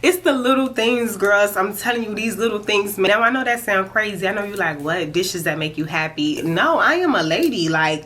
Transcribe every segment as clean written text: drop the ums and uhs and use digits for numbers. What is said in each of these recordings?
It's the little things, girls. I'm telling you, these little things. Now, I know that sounds crazy. I know you're like, what? Dishes that make you happy? No, I am a lady. Like,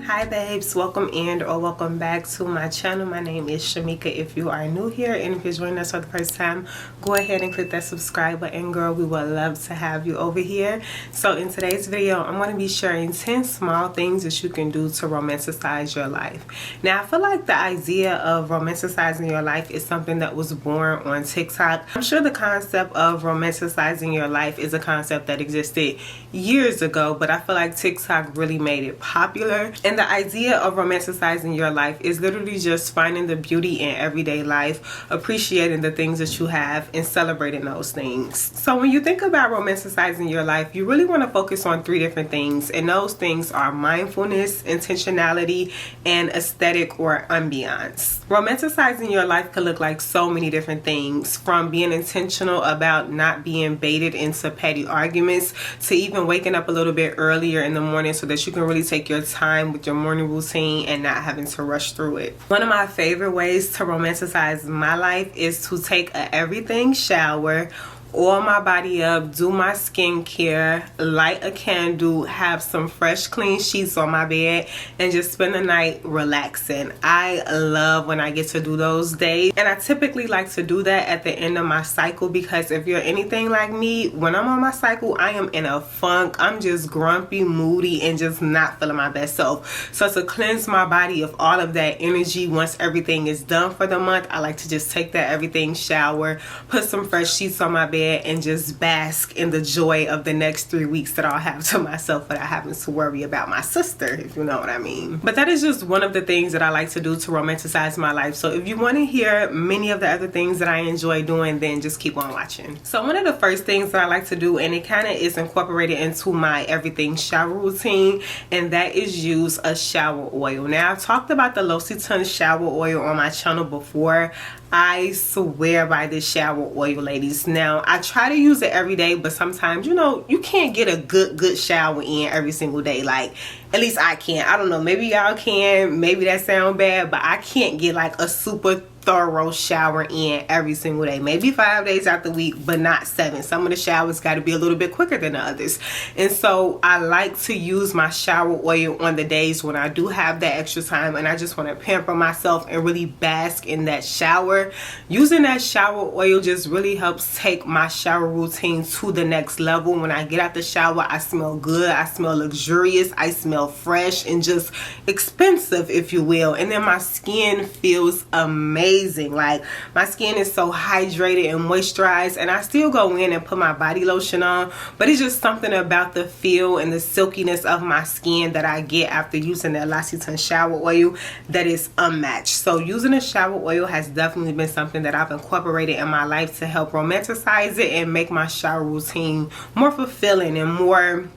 hi babes, welcome in or welcome back to my channel. My name is Shameka if you are new here, and if you're joining us for the first time, go ahead and click that subscribe button, girl. We would love to have you over here. So in today's video, I'm going to be sharing 10 small things that you can do to romanticize your life. Now, I feel like the idea of romanticizing your life is something that was born on TikTok. I'm sure the concept of romanticizing your life is a concept that existed years ago, but I feel like TikTok really made it popular. And the idea of romanticizing your life is literally just finding the beauty in everyday life, appreciating the things that you have, and celebrating those things. So when you think about romanticizing your life, you really want to focus on 3 different things, and those things are mindfulness, intentionality, and aesthetic or ambiance. Romanticizing your life could look like so many different things, from being intentional about not being baited into petty arguments to even waking up a little bit earlier in the morning so that you can really take your time with your morning routine and not having to rush through it. One of my favorite ways to romanticize my life is to take a everything shower, oil my body up, do my skincare, light a candle, have some fresh clean sheets on my bed, and just spend the night relaxing. I love when I get to do those days, and I typically like to do that at the end of my cycle, because if you're anything like me, when I'm on my cycle, I am in a funk. I'm just grumpy, moody, and just not feeling my best self. So to cleanse my body of all of that energy once everything is done for the month, I like to just take that everything shower, put some fresh sheets on my bed, and just bask in the joy of the next 3 weeks that I'll have to myself without having to worry about my sister, if you know what I mean. But that is just one of the things that I like to do to romanticize my life. So if you want to hear many of the other things that I enjoy doing, then just keep on watching. So one of the first things that I like to do, and it kind of is incorporated into my everything shower routine, and that is use a shower oil. Now, I've talked about the L'Occitane shower oil on my channel before. I swear by this shower oil, ladies. Now, I try to use it every day, but sometimes, you know, you can't get a good shower in every single day. Like, at least I can't. I don't know, maybe y'all can. Maybe that sound bad, but I can't get like a super thorough shower in every single day. Maybe 5 days out the week, but not 7. Some of the showers got to be a little bit quicker than the others. And so I like to use my shower oil on the days when I do have that extra time and I just want to pamper myself and really bask in that shower. Using that shower oil just really helps take my shower routine to the next level. When I get out the shower, I smell good, I smell luxurious, I smell fresh and just expensive, if you will. And then my skin feels amazing. Like, my skin is so hydrated and moisturized, and I still go in and put my body lotion on, but it's just something about the feel and the silkiness of my skin that I get after using that L'Occitane shower oil that is unmatched. So using a shower oil has definitely been something that I've incorporated in my life to help romanticize it and make my shower routine more fulfilling and more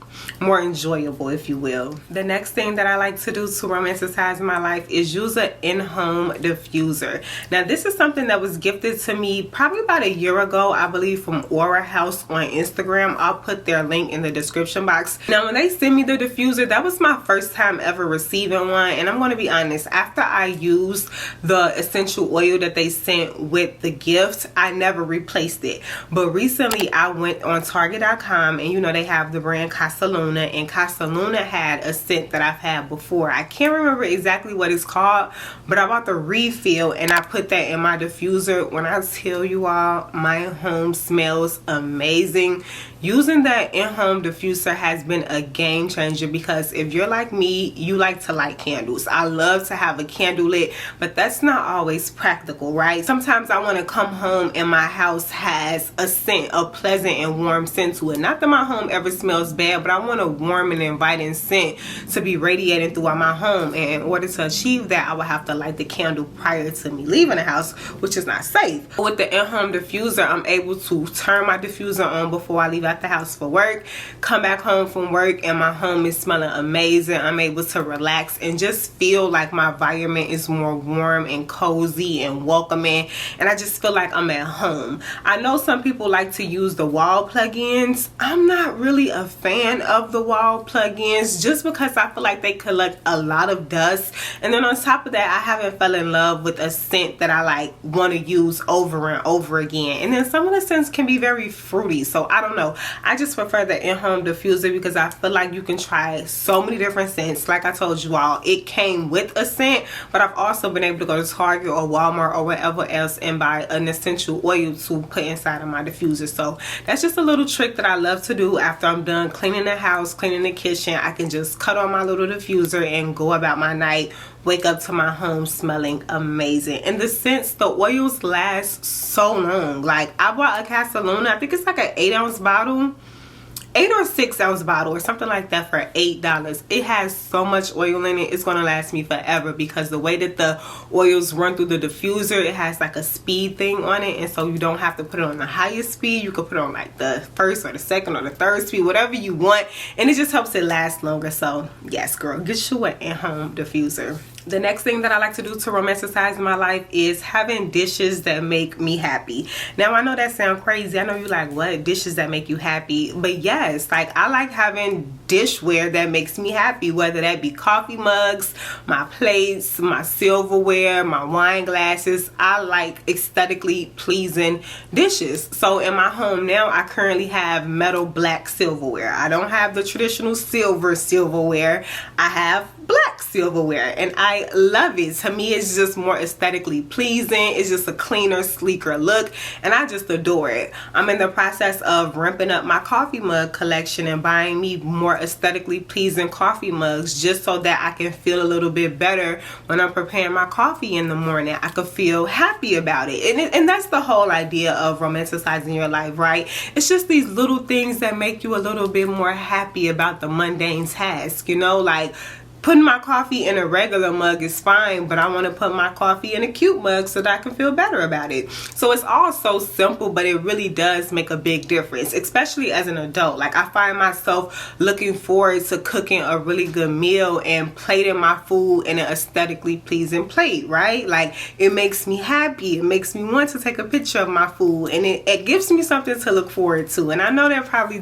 enjoyable, if you will. The next thing that I like to do to romanticize my life is use an in-home diffuser. Now, this is something that was gifted to me probably about a year ago, I believe, from Aura House on Instagram. I'll put their link in the description box. Now, when they sent me the diffuser, that was my first time ever receiving one, and I'm going to be honest, after I used the essential oil that they sent with the gift, I never replaced it. But recently I went on Target.com, and you know they have the brand Casa Luna, and Casa Luna had a scent that I've had before. I can't remember exactly what it's called, but I bought the refill and I put that in my diffuser. When I tell you all, my home smells amazing. Using that in-home diffuser has been a game changer, because if you're like me, you like to light candles. I love to have a candle lit, but that's not always practical, right? Sometimes I want to come home and my house has a scent, a pleasant and warm scent to it. Not that my home ever smells bad, but I want a warm and inviting scent to be radiating throughout my home, and in order to achieve that, I would have to light the candle prior to me leaving leaving the house, which is not safe. With the in-home diffuser, I'm able to turn my diffuser on before I leave out the house for work, come back home from work, and my home is smelling amazing. I'm able to relax and just feel like my environment is more warm and cozy and welcoming, and I just feel like I'm at home. I know some people like to use the wall plug-ins. I'm not really a fan of the wall plug-ins just because I feel like they collect a lot of dust, and then on top of that, I haven't fell in love with a scent that I like want to use over and over again. And then some of the scents can be very fruity, so I don't know. I just prefer the in-home diffuser because I feel like you can try so many different scents. Like I told you all, it came with a scent, but I've also been able to go to Target or Walmart or whatever else and buy an essential oil to put inside of my diffuser. So that's just a little trick that I love to do after I'm done cleaning the house, cleaning the kitchen. I can just cut on my little diffuser and go about my night, wake up to my home smelling amazing. And the scents, the oils last so long. Like, I bought a Casaluna, I think it's like an 8-ounce bottle, 8 or 6 ounce bottle or something like that, for $8. It has so much oil in it, it's going to last me forever because the way that the oils run through the diffuser, it has like a speed thing on it, and so you don't have to put it on the highest speed. You can put it on like the first or the second or the third speed, whatever you want, and it just helps it last longer. So yes, girl, get you an in-home diffuser. The next thing that I like to do to romanticize my life is having dishes that make me happy. Now, I know that sounds crazy. I know you're like, what? Dishes that make you happy? But yes, like, I like having dishware that makes me happy, whether that be coffee mugs, my plates, my silverware, my wine glasses. I like aesthetically pleasing dishes. So in my home now, I currently have metal black silverware. I don't have the traditional silverware. I have black silverware, and I love it. To me, it's just more aesthetically pleasing. It's just a cleaner, sleeker look, and I just adore it. I'm in the process of ramping up my coffee mug collection and buying me more aesthetically pleasing coffee mugs, just so that I can feel a little bit better when I'm preparing my coffee in the morning. I could feel happy about it, and that's the whole idea of romanticizing your life, right? It's just these little things that make you a little bit more happy about the mundane task, you know, like putting my coffee in a regular mug is fine, but I want to put my coffee in a cute mug so that I can feel better about it. So it's all so simple, but it really does make a big difference, especially as an adult. Like, I find myself looking forward to cooking a really good meal and plating my food in an aesthetically pleasing plate, right? Like, it makes me happy. It makes me want to take a picture of my food, and it gives me something to look forward to. And I know that probably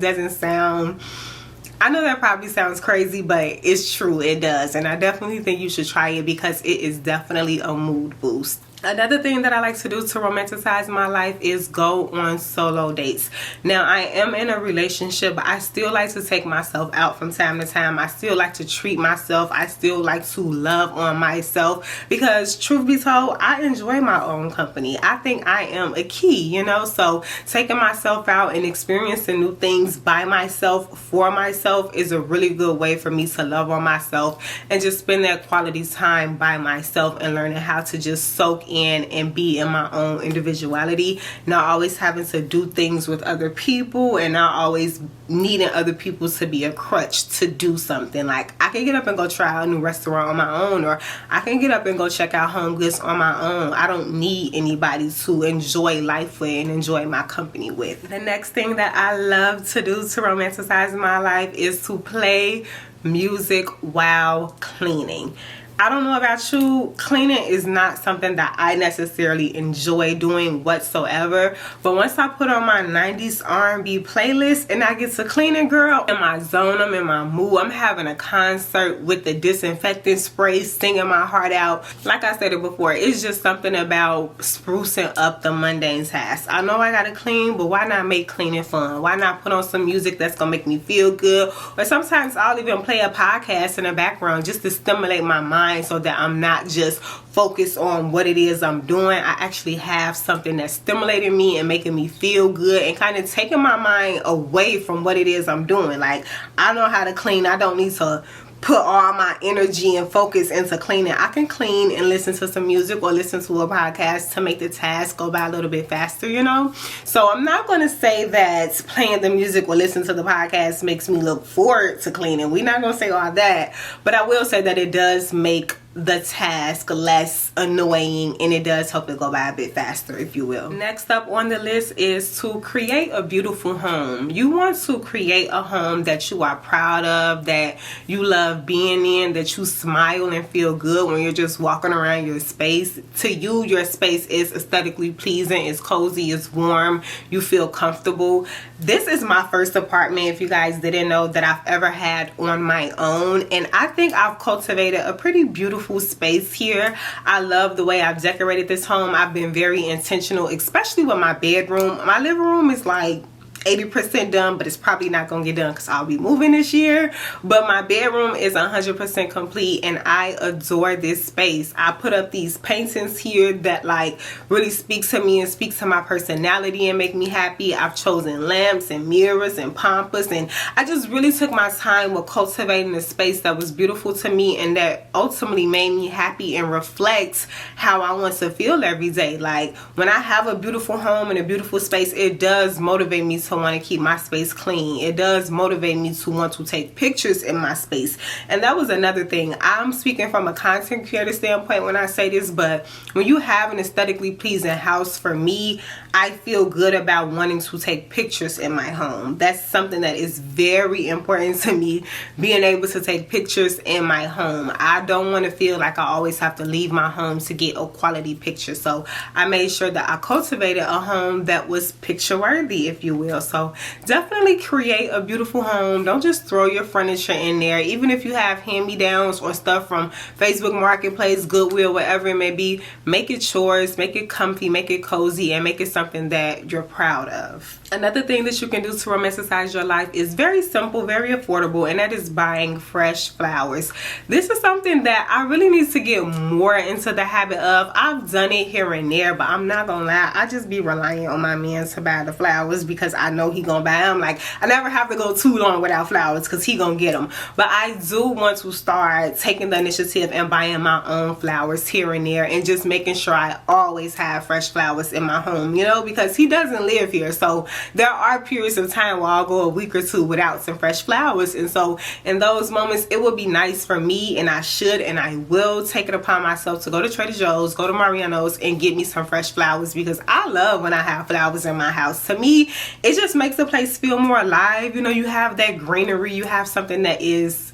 sounds crazy, but it's true, it does. And I definitely think you should try it because it is definitely a mood boost. Another thing that I like to do to romanticize my life is go on solo dates. Now, I am in a relationship, but I still like to take myself out from time to time. I still like to treat myself. I still like to love on myself because, truth be told, I enjoy my own company. I think I am a key, you know? So taking myself out and experiencing new things by myself, for myself, is a really good way for me to love on myself and just spend that quality time by myself and learning how to just soak in and be in my own individuality, not always having to do things with other people and not always needing other people to be a crutch to do something. Like, I can get up and go try a new restaurant on my own, or I can get up and go check out Home Goods on my own. I don't need anybody to enjoy life with and enjoy my company with. The next thing that I love to do to romanticize my life is to play music while cleaning. I don't know about you, cleaning is not something that I necessarily enjoy doing whatsoever, but once I put on my 90s R&B playlist and I get to cleaning, girl, in my zone, I'm in my mood. I'm having a concert with the disinfectant spray, singing my heart out. Like I said it before, it's just something about sprucing up the mundane tasks. I know I gotta clean, but why not make cleaning fun? Why not put on some music that's gonna make me feel good? Or sometimes I'll even play a podcast in the background just to stimulate my mind, so that I'm not just focused on what it is I'm doing. I actually have something that's stimulating me and making me feel good and kind of taking my mind away from what it is I'm doing. Like, I know how to clean. I don't need to put all my energy and focus into cleaning. I can clean and listen to some music or listen to a podcast to make the task go by a little bit faster, you know? So I'm not going to say that playing the music or listening to the podcast makes me look forward to cleaning. We're not going to say all that, but I will say that it does make the task less annoying, and it does help it go by a bit faster, if you will. Next up on the list is to create a beautiful home. You want to create a home that you are proud of, that you love being in, that you smile and feel good when you're just walking around your space. To you, your space is aesthetically pleasing, it's cozy, it's warm, you feel comfortable. This is my first apartment, if you guys didn't know, that I've ever had on my own, and I think I've cultivated a pretty beautiful space here. I love the way I've decorated this home. I've been very intentional, especially with my bedroom. My living room is like 80% done, but it's probably not gonna get done because I'll be moving this year. But my bedroom is 100% complete, and I adore this space. I put up these paintings here that like really speak to me and speak to my personality and make me happy. I've chosen lamps and mirrors and pampas, and I just really took my time with cultivating a space that was beautiful to me and that ultimately made me happy and reflects how I want to feel every day. Like when I have a beautiful home and a beautiful space, it does motivate me to want to keep my space clean. It does motivate me to want to take pictures in my space. And that was another thing. I'm speaking from a content creator standpoint when I say this, but when you have an aesthetically pleasing house, for me, I feel good about wanting to take pictures in my home. That's something that is very important to me, being able to take pictures in my home. I don't want to feel like I always have to leave my home to get a quality picture. So I made sure that I cultivated a home that was picture worthy, if you will. So definitely create a beautiful home. Don't just throw your furniture in there. Even if you have hand-me-downs or stuff from Facebook Marketplace, Goodwill, whatever it may be, make it yours, make it comfy, make it cozy, and make it something that you're proud of. Another thing that you can do to romanticize your life is very simple, very affordable, and that is buying fresh flowers. This is something that I really need to get more into the habit of. I've done it here and there, but I'm not gonna lie, I just be relying on my man to buy the flowers because I know he gonna buy them. Like, I never have to go too long without flowers because he gonna get them. But I do want to start taking the initiative and buying my own flowers here and there, and just making sure I always have fresh flowers in my home, you know, because he doesn't live here. So there are periods of time where I'll go a week or two without some fresh flowers, and so in those moments it would be nice for me, and I should and I will take it upon myself to go to Trader Joe's, go to Mariano's, and get me some fresh flowers, because I love when I have flowers in my house. To me, it just makes the place feel more alive. You know, you have that greenery, you have something that is...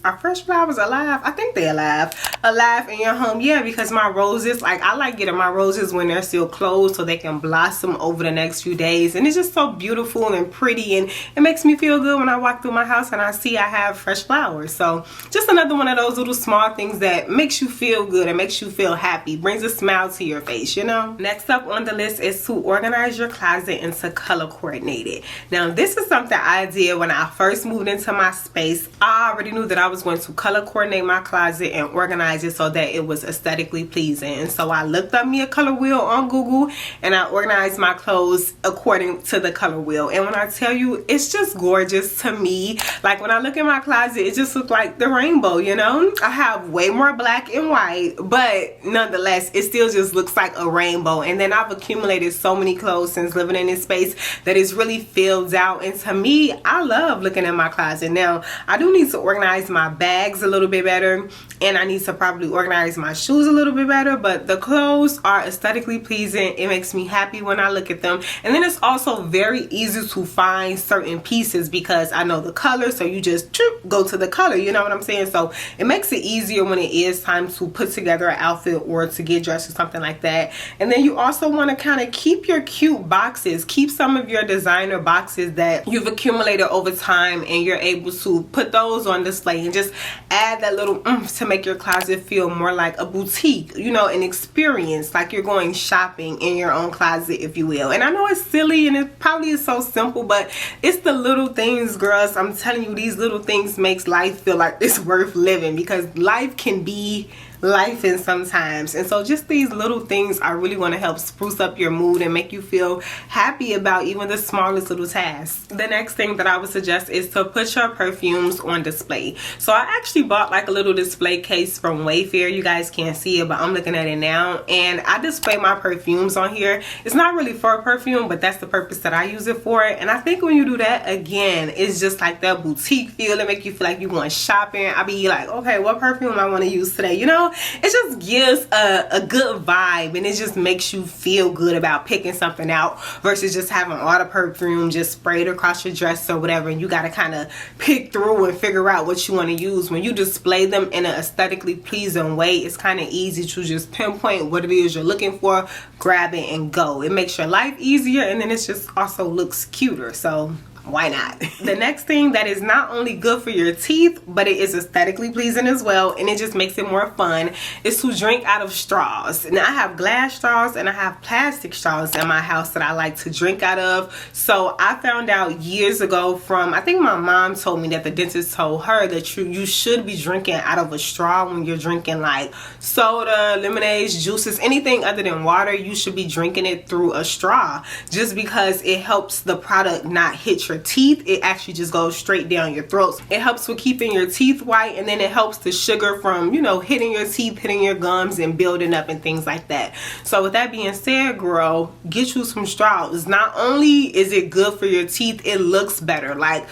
Are fresh flowers alive? I think they're alive. Alive in your home, yeah, because my roses, like, I like getting my roses when they're still closed so they can blossom over the next few days. And it's just so beautiful and pretty, and it makes me feel good when I walk through my house and I see I have fresh flowers. So just another one of those little small things that makes you feel good and makes you feel happy, brings a smile to your face, you know. Next up on the list is to organize your closet into color coordinated. Now, this is something I did when I first moved into my space. I already knew that I was going to color coordinate my closet and organize it so that it was aesthetically pleasing. And so I looked up me a color wheel on Google, and I organized my clothes according to the color wheel. And when I tell you, it's just gorgeous to me. Like, when I look in my closet, it just looks like the rainbow, you know. I have way more black and white, but nonetheless, it still just looks like a rainbow. And then I've accumulated so many clothes since living in this space that it's really filled out. And to me, I love looking at my closet. Now, I do need to organize my bags a little bit better, and I need to probably organize my shoes a little bit better, but the clothes are aesthetically pleasing. It makes me happy when I look at them. And then it's also very easy to find certain pieces because I know the color, so you just go to the color, you know what I'm saying? So it makes it easier when it is time to put together an outfit or to get dressed or something like that. And then you also want to kind of keep your cute boxes, keep some of your designer boxes that you've accumulated over time, and you're able to put those on display and just add that little oomph to make your closet feel more like a boutique, you know, an experience, like you're going shopping in your own closet, if you will. And I know it's silly and it probably is so simple, but it's the little things, girls. I'm telling you, these little things makes life feel like it's worth living, because life can be life in sometimes. And so just these little things I really want to help spruce up your mood and make you feel happy about even the smallest little tasks. The next thing that I would suggest is to put your perfumes on display. So I actually bought like a little display case from Wayfair. You guys can't see it, but I'm looking at it now, and I display my perfumes on here. It's not really for perfume, but that's the purpose that I use it for. And I think when you do that, again, it's just like that boutique feel. It make you feel like you going shopping. I be like, okay, what perfume I want to use today, you know? it just gives a good vibe, and it just makes you feel good about picking something out versus just having all the perfume just sprayed across your dress or whatever, and you got to kind of pick through and figure out what you want to use. When you display them in an aesthetically pleasing way, it's kind of easy to just pinpoint what it is you're looking for, grab it and go. It makes your life easier, and then it just also looks cuter, so why not? The next thing that is not only good for your teeth, but it is aesthetically pleasing as well, and it just makes it more fun, is to drink out of straws. Now I have glass straws and I have plastic straws in my house that I like to drink out of. So I found out years ago from, I think my mom told me that the dentist told her that you should be drinking out of a straw when you're drinking like soda, lemonades, juices, anything other than water. You should be drinking it through a straw, just because it helps the product not hit your teeth. It actually just goes straight down your throat. It helps with keeping your teeth white, and then it helps the sugar from, you know, hitting your teeth, hitting your gums and building up and things like that. So with that being said, girl, get you some straws. Not only is it good for your teeth, it looks better. Like,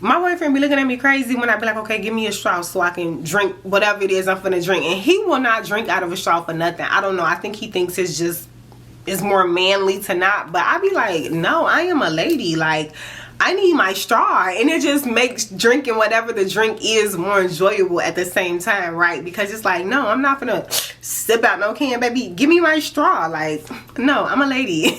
my boyfriend be looking at me crazy when I be like, okay, give me a straw so I can drink whatever it is I'm finna drink, and he will not drink out of a straw for nothing. I don't know, I think he thinks it's more manly to not, but I be like, no, I am a lady, like I need my straw, and it just makes drinking whatever the drink is more enjoyable at the same time, right? Because it's like, no, I'm not gonna sip out no can, baby, give me my straw. Like, no, I'm a lady.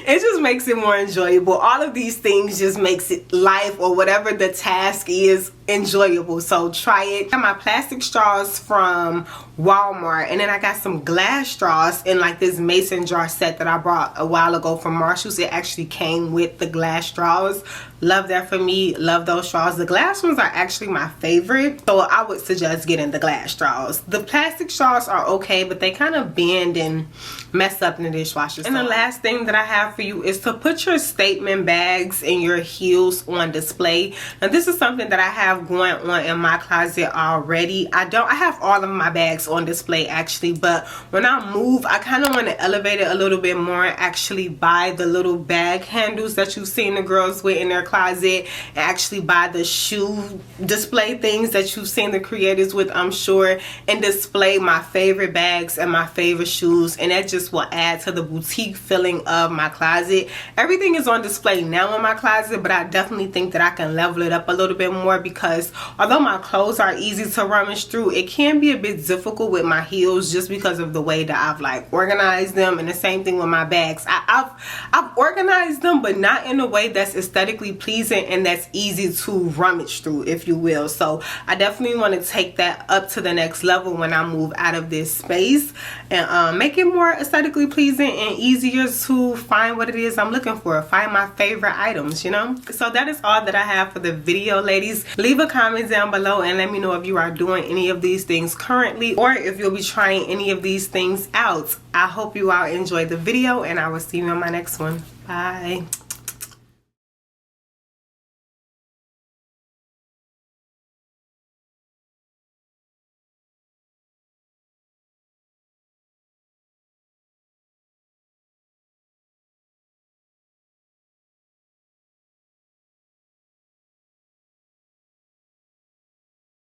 It just makes it more enjoyable. All of these things just makes it life, or whatever the task is, enjoyable. So try it. I got my plastic straws from Walmart, and then I got some glass straws in like this mason jar set that I bought a while ago from Marshall's. It actually came with the glass straws. Love that for me. Love those straws. The glass ones are actually my favorite, so I would suggest getting the glass straws. The plastic straws are okay, but they kind of bend and mess up in the dishwasher. And the last thing that I have for you is to put your statement bags and your heels on display. Now this is something that I have going on in my closet already. I have all of my bags on display actually, but when I move, I kind of want to elevate it a little bit more and actually buy the little bag handles that you've seen the girls with in their closet, and actually buy the shoe display things that you've seen the creators with, I'm sure, and display my favorite bags and my favorite shoes, and that just will add to the boutique feeling of my closet. Everything is on display now in my closet, but I definitely think that I can level it up a little bit more, because although my clothes are easy to rummage through, it can be a bit difficult with my heels just because of the way that I've like organized them. And the same thing with my bags. I've organized them, but not in a way that's aesthetically pleasing and that's easy to rummage through, if you will. So I definitely want to take that up to the next level when I move out of this space, and make it more aesthetically pleasing and easier to find what it is I'm looking for, find my favorite items, you know. So that is all that I have for the video, ladies. Leave a comment down below and let me know if you are doing any of these things currently, or if you'll be trying any of these things out. I hope you all enjoyed the video, and I will see you on my next one. Bye.